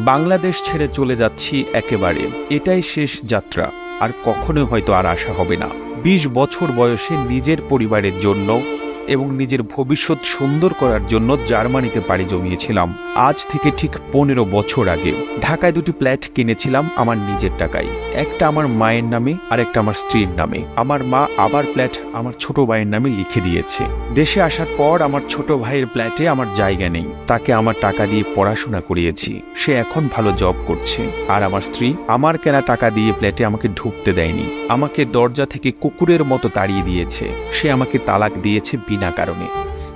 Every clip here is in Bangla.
বাংলাদেশ ছেড়ে চলে যাচ্ছি একেবারে, এটাই শেষ যাত্রা, আর কখনোই হয়তো আর আসা হবে না। ২০ বছর বয়সে নিজের পরিবারের জন্য এবং নিজের ভবিষ্যৎ সুন্দর করার জন্য জার্মানিতে পাড়ি জমিয়েছিলাম। আজ থেকে ঠিক ১৫ বছর আগে ঢাকায় দুটি ফ্ল্যাট কিনেছিলাম আমার নিজের টাকায়, একটা আমার মায়ের নামে আর একটা আমার স্ত্রীর নামে। আমার মা আবার ফ্ল্যাট আমার ছোট ভাইয়ের নামে লিখে দিয়েছে। দেশে আসার পর আমার ছোট ভাইয়ের ফ্ল্যাটে আমার জায়গা নেই, তাকে আমার টাকা দিয়ে পড়াশোনা করিয়েছি, সে এখন ভালো জব করছে। আর আমার স্ত্রী আমার কেনা টাকা দিয়ে ফ্ল্যাটে আমাকে ঢুকতে দেয়নি, আমাকে দরজা থেকে কুকুরের মতো তাড়িয়ে দিয়েছে। সে আমাকে তালাক দিয়েছে বিনা কারণে।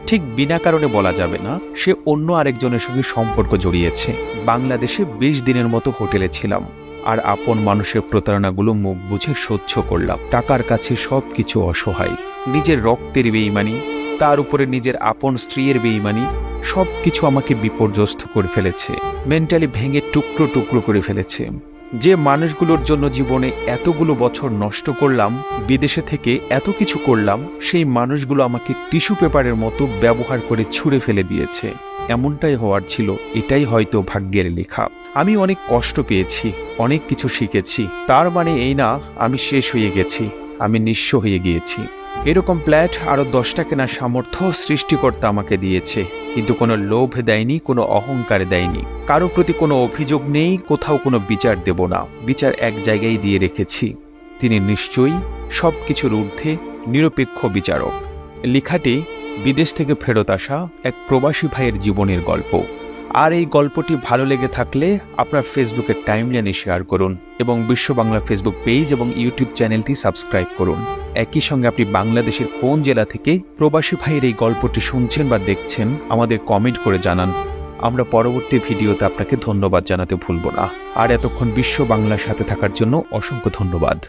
ঠিক বিনা কারণে বলা যাবে না, সে অন্য আরেকজনের সঙ্গে সম্পর্ক জড়িয়েছে। বাংলাদেশে ২০ দিনের মতো হোটেলে ছিলাম, আর আপন মানুষের প্রতারণাগুলো মুখ বুঝে সহ্য করলাম। টাকার কাছে সবকিছু অসহায়। নিজের রক্তের বেঈমানি, তার উপরে নিজের আপন স্ত্রীর বেঈমানি, সবকিছু আমাকে বিপর্যস্ত করে ফেলেছে, মেন্টালি ভেঙে টুকরো টুকরো করে ফেলেছে। যে মানুষগুলোর জন্য জীবনে এতগুলো বছর নষ্ট করলাম, বিদেশে থেকে এত কিছু করলাম, সেই মানুষগুলো আমাকে টিস্যু পেপারের মতো ব্যবহার করে ছুঁড়ে ফেলে দিয়েছে। এমনটাই হওয়ার ছিল, এটাই হয়তো ভাগ্যের লেখা। আমি অনেক কষ্ট পেয়েছি, অনেক কিছু শিখেছি, তার মানে এই না আমি শেষ হয়ে গেছি, আমি নিঃস্ব হয়ে গিয়েছি। এরকম ফ্ল্যাট আরো 10টা কেনার সামর্থ্য সৃষ্টিকর্তা আমাকে দিয়েছে, কিন্তু কোনো লোভ দেয়নি, কোনো অহংকার দেয়নি। কারো প্রতি কোনো অভিযোগ নেই, কোথাও কোনো বিচার দেব না। বিচার এক জায়গায় দিয়ে রেখেছি, তিনি নিশ্চয়ই সবকিছুর ঊর্ধ্বে নিরপেক্ষ বিচারক। লেখাটি বিদেশ থেকে ফেরত আসা এক প্রবাসী ভাইয়ের জীবনের গল্প। আর এই গল্পটি ভালো লেগে থাকলে আপনার ফেসবুকের টাইমলাইনে শেয়ার করুন এবং বিশ্ব বাংলা ফেসবুক পেজ এবং ইউটিউব চ্যানেলটি সাবস্ক্রাইব করুন। একই সঙ্গে আপনি বাংলাদেশের কোন জেলা থেকে প্রবাসী ভাইয়ের এই গল্পটি শুনছেন বা দেখছেন আমাদের কমেন্ট করে জানান। আমরা পরবর্তী ভিডিওতে আপনাকে ধন্যবাদ জানাতে ভুলব না। আর এতক্ষণ বিশ্ব বাংলার সাথে থাকার জন্য অসংখ্য ধন্যবাদ।